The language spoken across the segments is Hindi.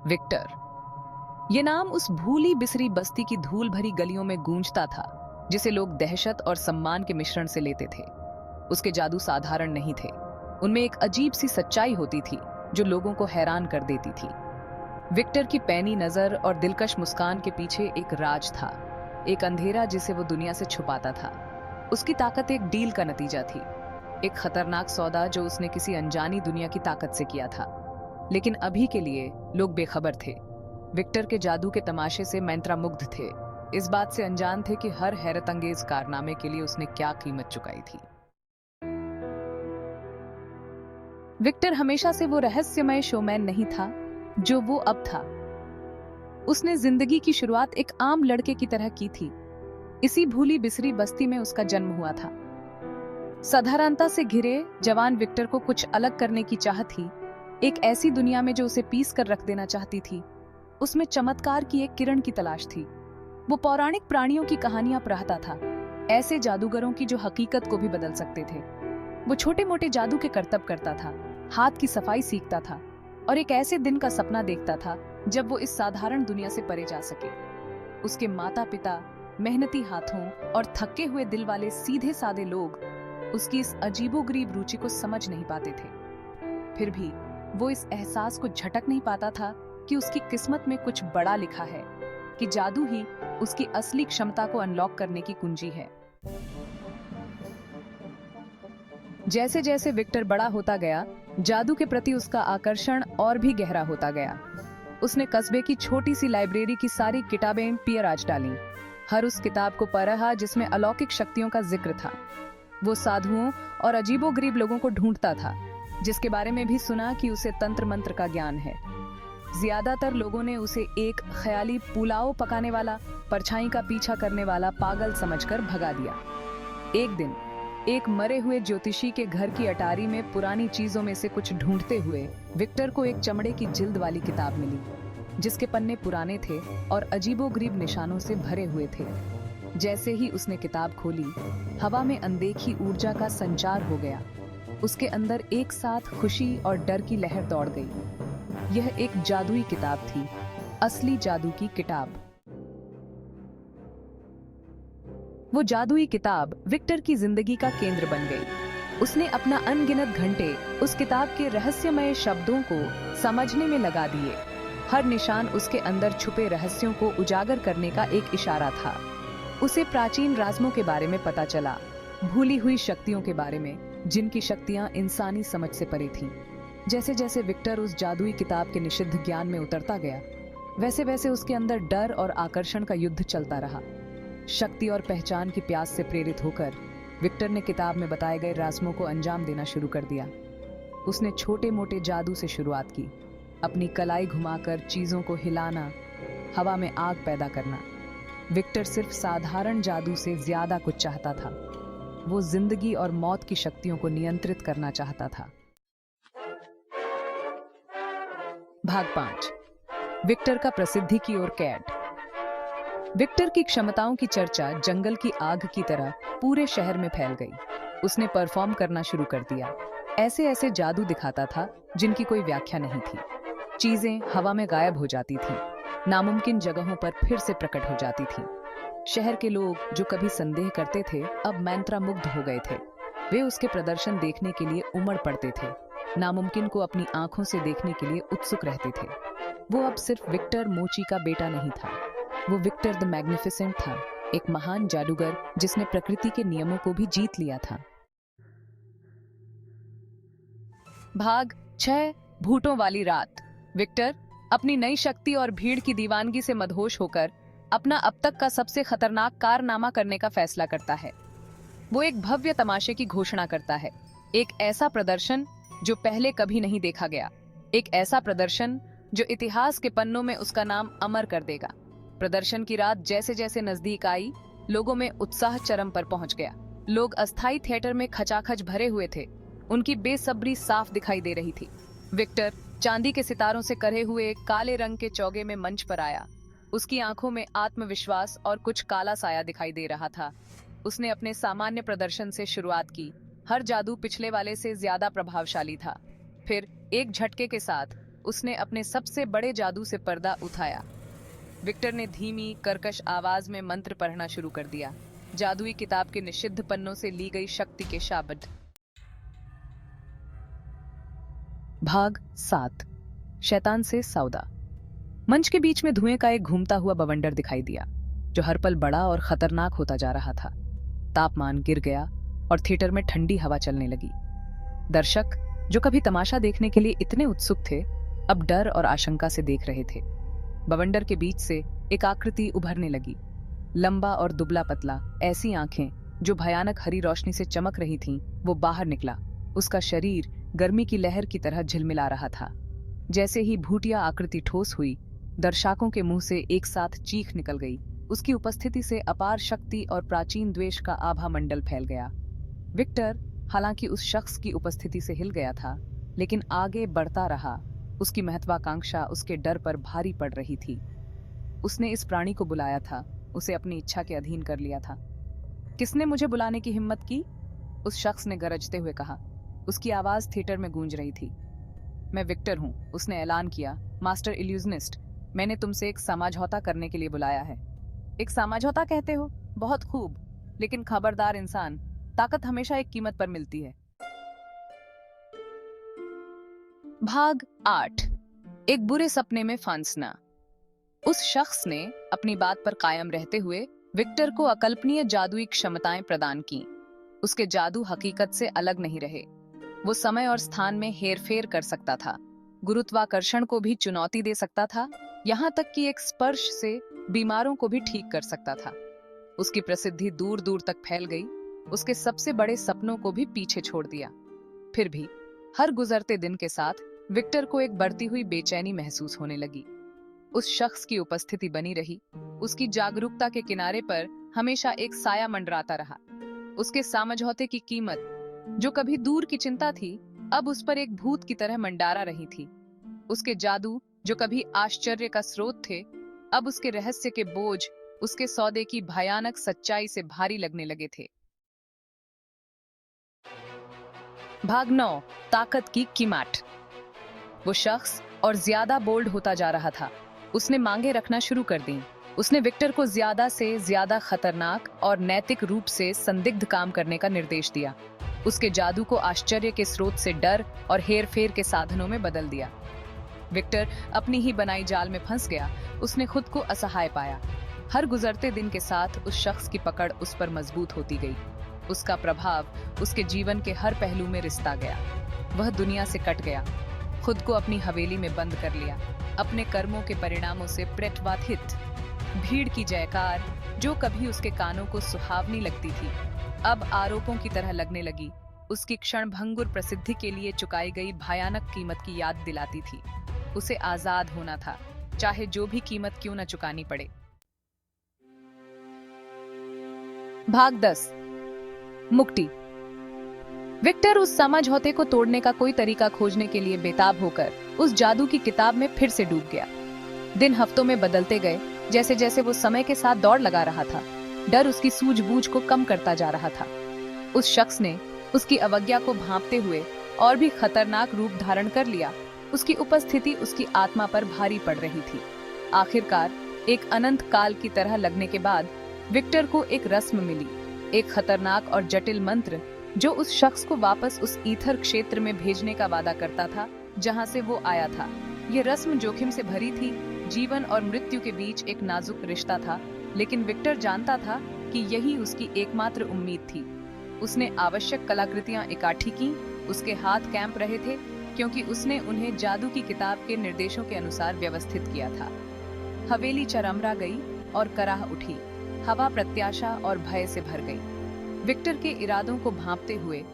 विक्टर। ये नाम उस भूली बिसरी बस्ती की धूल भरी गलियों में गूंजता था जिसे लोग दहशत और सम्मान के मिश्रण से लेते थे। उसके जादू साधारण नहीं थे, उनमें एक अजीब सी सच्चाई होती थी जो लोगों को हैरान कर देती थी। विक्टर की पैनी नजर और दिलकश मुस्कान के पीछे एक राज था, एक अंधेरा जिसे वो दुनिया से छुपाता था। उसकी ताकत एक डील का नतीजा थी, एक खतरनाक सौदा जो उसने किसी अनजानी दुनिया की ताकत से किया था। लेकिन अभी के लिए लोग बेखबर थे। विक्टर के जादू के तमाशे से मैंत्रा मुग्ध थे, इस बात से अनजान थे कि हर हैरतअंगेज कारनामे के लिए उसने क्या कीमत चुकाई थी। विक्टर हमेशा से वो रहस्यमय शोमैन नहीं था जो वो अब था। उसने जिंदगी की शुरुआत एक आम लड़के की तरह की थी। इसी भूली बिसरी बस्ती में उसका जन्म हुआ था। साधारणता से घिरे जवान विक्टर को कुछ अलग करने की चाह थी, एक ऐसी दुनिया में जो उसे पीस कर रख देना चाहती थी। उसमें चमत्कार की एक किरण की तलाश थी। वो पौराणिक प्राणियों की कहानियां पढ़ता था, ऐसे जादूगरों की जो हकीकत को भी बदल सकते थे। वो छोटे मोटे जादू के करतब करता था, हाथ की सफाई सीखता था और एक ऐसे दिन का सपना देखता था जब वो इस साधारण दुनिया से परे जा सके। उसके माता पिता, मेहनती हाथों और थके हुए दिल वाले सीधे सादे लोग उसकी इस अजीबोगरीब रुचि को समझ नहीं पाते थे। फिर भी वो इस एहसास को झटक नहीं पाता था कि उसकी किस्मत में कुछ बड़ा लिखा है, कि जादू ही उसकी असली क्षमता को अनलॉक करने की कुंजी है। जैसे जैसे विक्टर बड़ा होता गया, जादू के प्रति उसका आकर्षण और भी गहरा होता गया। उसने कस्बे की छोटी सी लाइब्रेरी की सारी किताबें पियराज डालीं। हर उस किताब को पढ़ा जिसमें अलौकिक शक्तियों का जिक्र था। वो साधुओं और अजीबोगरीब लोगों को ढूंढता था, जिसके बारे में भी सुना कि उसे तंत्र मंत्र का ज्ञान है। ज्यादातर लोगों ने उसे एक ख्याली पुलाव पकाने वाला, परछाई का पीछा करने वाला पागल समझकर भगा दिया। एक दिन एक मरे हुए ज्योतिषी के घर की अटारी में पुरानी चीजों में से कुछ ढूंढते हुए विक्टर को एक चमड़े की जिल्द वाली किताब मिली, जिसके पन्ने पुराने थे और अजीबोगरीब निशानों से भरे हुए थे। जैसे ही उसने किताब खोली, हवा में अनदेखी ऊर्जा का संचार हो गया। उसके अंदर एक साथ खुशी और डर की लहर दौड़ गई। यह एक जादुई किताब थी, असली जादू की किताब। वो जादुई किताब विक्टर की जिंदगी का केंद्र बन गई। उसने अपना अनगिनत घंटे उस किताब के रहस्यमय शब्दों को समझने में लगा दिए। हर निशान उसके अंदर छुपे रहस्यों को उजागर करने का एक इशारा था। उसे प्राचीन राज़मों के बारे में पता चला, भूली हुई शक्तियों के बारे में जिनकी शक्तियां इंसानी समझ से परे थीं। जैसे जैसे विक्टर उस जादुई किताब के निषिद्ध ज्ञान में उतरता गया, वैसे वैसे उसके अंदर डर और आकर्षण का युद्ध चलता रहा। शक्ति और पहचान की प्यास से प्रेरित होकर विक्टर ने किताब में बताए गए राज़मों को अंजाम देना शुरू कर दिया। उसने छोटे मोटे जादू से शुरुआत की, अपनी कलाई घुमाकर चीजों को हिलाना, हवा में आग पैदा करना। विक्टर सिर्फ साधारण जादू से ज्यादा कुछ चाहता था। वो जिंदगी और मौत की शक्तियों को नियंत्रित करना चाहता था। भाग 5। विक्टर का प्रसिद्धि की ओर कैद। विक्टर की क्षमताओं की चर्चा जंगल की आग की तरह पूरे शहर में फैल गई। उसने परफॉर्म करना शुरू कर दिया। ऐसे ऐसे जादू दिखाता था जिनकी कोई व्याख्या नहीं थी। चीजें हवा में गायब हो जाती थीं, नामुमकिन जगहों पर फिर से प्रकट हो जाती थीं। शहर के लोग जो कभी संदेह करते थे, अब मंत्र मुग्ध हो गए थे। वे उसके प्रदर्शन देखने के लिए उमड़ पड़ते थे, नामुमकिन को अपनी आंखों से देखने के लिए उत्सुक रहते थे। वो अब सिर्फ विक्टर मोची का बेटा नहीं था, वो विक्टर द मैग्निफिसेंट था, एक महान जादूगर जिसने प्रकृति के नियमों को भी जीत लिया था। भाग 6। भूतों वाली रात। विक्टर अपनी नई शक्ति और भीड़ की दीवानगी से मदहोश होकर अपना अब तक का सबसे खतरनाक कारनामा करने का फैसला करता है। वो एक भव्य तमाशे की घोषणा करता है, एक ऐसा प्रदर्शन जो पहले कभी नहीं देखा गया, एक ऐसा प्रदर्शन जो इतिहास के पन्नों में उसका नाम अमर कर देगा। प्रदर्शन की रात जैसे जैसे नजदीक आई, लोगों में उत्साह चरम पर पहुंच गया। लोग अस्थायी थिएटर में खचाखच भरे हुए थे, उनकी बेसब्री साफ दिखाई दे रही थी। विक्टर चांदी के सितारों से करे हुए काले रंग के चौगे में मंच पर आया। उसकी आंखों में आत्मविश्वास और कुछ काला साया दिखाई दे रहा था। उसने अपने सामान्य प्रदर्शन से शुरुआत की। हर जादू पिछले वाले से ज्यादा प्रभावशाली था। फिर एक झटके के साथ उसने अपने सबसे बड़े जादू से पर्दा उठाया। विक्टर ने धीमी कर्कश आवाज में मंत्र पढ़ना शुरू कर दिया, जादुई किताब के निषिद्ध पन्नों से ली गई शक्ति के शब्द। भाग 7, शैतान से सौदा। मंच के बीच में धुएं का एक घूमता हुआ बवंडर दिखाई दिया, जो हर पल बड़ा और खतरनाक होता जा रहा था। तापमान गिर गया और थिएटर में ठंडी हवा चलने लगी। दर्शक, जो कभी तमाशा देखने के लिए इतने उत्सुक थे, अब डर और आशंका से देख रहे थे। बवंडर के बीच से एक आकृति उभरने लगी, लंबा और दुबला पतला, ऐसी आंखें जो भयानक हरी रोशनी से चमक रही थीं। वो बाहर निकला। उसका शरीर गर्मी की लहर की तरह झिलमिला रहा था। जैसे ही भूतिया आकृति ठोस हुई, दर्शकों के मुंह से एक साथ चीख निकल गई। उसकी उपस्थिति से अपार शक्ति और प्राचीन द्वेष का आभा मंडल फैल गया। विक्टर हालांकि उस शख्स की उपस्थिति से हिल गया था, लेकिन आगे बढ़ता रहा। उसकी महत्वाकांक्षा उसके डर पर भारी पड़ रही थी। उसने इस प्राणी को बुलाया था, उसे अपनी इच्छा के अधीन कर लिया था। किसने मुझे बुलाने की हिम्मत की? उस शख्स ने गरजते हुए कहा। उसकी आवाज थिएटर में गूंज रही थी। मैं विक्टर हूं, उसने ऐलान किया। मास्टर इल्यूजनिस्ट, मैंने तुमसे एक समझौता करने के लिए बुलाया है। एक समझौता कहते हो? बहुत खूब, लेकिन खबरदार इंसान, ताकत हमेशा एक कीमत पर मिलती है। भाग 8, एक बुरे सपने में फांसना। उस शख्स ने अपनी बात पर कायम रहते हुए विक्टर को अकल्पनीय जादुई क्षमताएं प्रदान की। उसके जादू हकीकत से अलग नहीं रहे। वो समय और स्थान में हेरफेर कर सकता था, गुरुत्वाकर्षण को भी चुनौती दे सकता था, यहाँ तक कि एक स्पर्श से बीमारों को भी ठीक कर सकता था। उसकी प्रसिद्धि दूर दूर तक फैल गई, उसके सबसे बड़े सपनों को भी पीछे छोड़ दिया। फिर भी हर गुजरते दिन के साथ विक्टर को एक बढ़ती हुई बेचैनी महसूस होने लगी। उस शख्स की उपस्थिति बनी रही। उसकी जागरूकता के किनारे पर हमेशा एक साया मंडराता रहा। उसके समझौते की कीमत, जो कभी दूर की चिंता थी, अब उस पर एक भूत की तरह मंडारा रही थी। उसके जादू, जो कभी आश्चर्य का स्रोत थे, अब उसके रहस्य के बोझ, उसके सौदे की भयानक सच्चाई से भारी लगने लगे थे। भाग 9, ताकत की कीमत। वो शख्स और ज्यादा बोल्ड होता जा रहा था। उसने मांगे रखना शुरू कर दी। उसने विक्टर को ज्यादा से ज्यादा खतरनाक और नैतिक रूप से संदिग्ध काम करने का निर्देश दिया। उसके जादू को आश्चर्य के स्रोत से डर और हेरफेर के साधनों में बदल दिया। विक्टर अपनी ही बनाई जाल में फंस गया। उसने खुद को असहाय पाया। हर गुजरते दिन के साथ उस शख्स की पकड़ उस पर मजबूत होती गई। उसका प्रभाव उसके जीवन के हर पहलू में रिश्ता गया। वह दुनिया से कट गया, खुद को अपनी हवेली में बंद कर लिया। अपने कर्मों के परिणामों से प्रतिवादित भीड़ की जयकार, जो कभी उसके कानों को सुहावनी लगती थी, अब आरोपों की तरह लगने लगी। उसकी क्षणभंगुर प्रसिद्धि के लिए चुकाई गई भयानक कीमत की याद दिलाती थी। उसे आजाद होना था, चाहे जो भी कीमत क्यों न चुकानी पड़े। भाग 10, मुक्ति। विक्टर उस समझौते को तोड़ने का कोई तरीका खोजने के लिए बेताब होकर उस जादू की किताब में फिर से डूब गया। दिन हफ्तों में बदलते गए। जैसे जैसे वो समय के साथ दौड़ लगा रहा था, डर उसकी सूझबूझ को कम करता जा रहा था। उस शख्स ने उसकी अवज्ञा को भांपते हुए और भी खतरनाक रूप धारण कर लिया। उसकी उपस्थिति उसकी आत्मा पर भारी पड़ रही थी। आखिरकार एक अनंत काल की तरह लगने के बाद विक्टर को एक रस्म मिली, एक खतरनाक और जटिल मंत्र, जो उस शख्स को वापस उस ईथर क्षेत्र में भेजने का वादा करता था जहां से वो आया था। यह रस्म जोखिम से भरी थी। जीवन और मृत्यु के बीच एक नाजुक रिश्ता था, लेकिन विक्टर जानता था कि यही उसकी एकमात्र उम्मीद थी। उसने आवश्यक कलाकृतियां इकट्ठी की। उसके हाथ कैंप रहे थे, क्योंकि उसने उन्हें जादू की किताब के निर्देशों के अनुसार व्यवस्थित किया था। हवेली चरमरा गई और कराह उठी। हवा प्रत्याशा और भय से भर गई। विक्टर के इरादों को भांपते हुए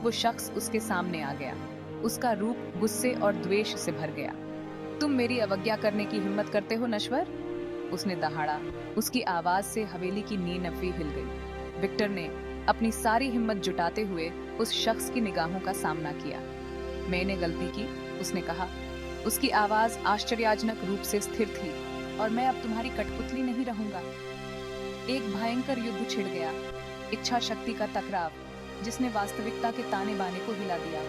वो शख्स उसके सामने आ गया। उसका रूप गुस्से और द्वेष से भर गया। तुम मेरी अवज्ञा करने की हिम्मत करते हो नश्वर? उसने दहाड़ा। उसकी आवाज से हवेली की नींव हिल गई। विक्टर ने अपनी सारी हिम्मत जुटाते हुए उस शख्स की निगाहों का सामना किया। मैंने गलती की, उसने कहा। उसकी आवाज आश्चर्यजनक रूप से स्थिर थी। और मैं अब तुम्हारी कठपुतली नहीं रहूंगा। एक भयंकर युद्ध छिड़ गया, इच्छा शक्ति का टकराव, जिसने वास्तविकता के ताने बाने को हिला दिया।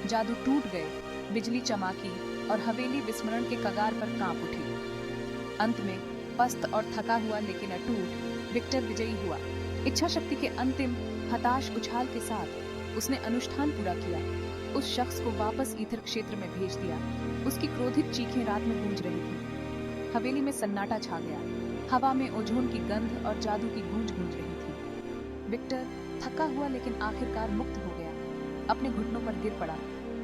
जादू टूट गए, बिजली चमकी और हवेली विस्मरण के कगार पर कांप उठी। अंत में पस्त और थका हुआ लेकिन अटूट विक्टर विजयी हुआ। इच्छा शक्ति के अंतिम हताश उछाल के साथ उसने अनुष्ठान पूरा किया, उस शख्स को वापस ईथर क्षेत्र में भेज दिया। उसकी क्रोधित चीखें रात में गूंज रही थी। हवेली में सन्नाटा छा गया, हवा में ओझोन की गंध और जादू की गूंज गूंज रही थी। विक्टर थका हुआ लेकिन आखिरकार मुक्त हो गया, अपने घुटनों पर गिर पड़ा।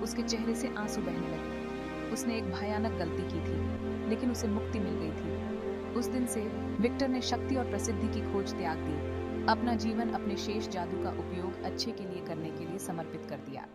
उसके चेहरे से आंसू बहने लगे। उसने एक भयानक गलती की थी, लेकिन उसे मुक्ति मिल गई थी। उस दिन से विक्टर ने शक्ति और प्रसिद्धि की खोज त्याग दी, अपना जीवन अपने शेष जादू का उपयोग अच्छे के लिए करने के लिए समर्पित कर दिया।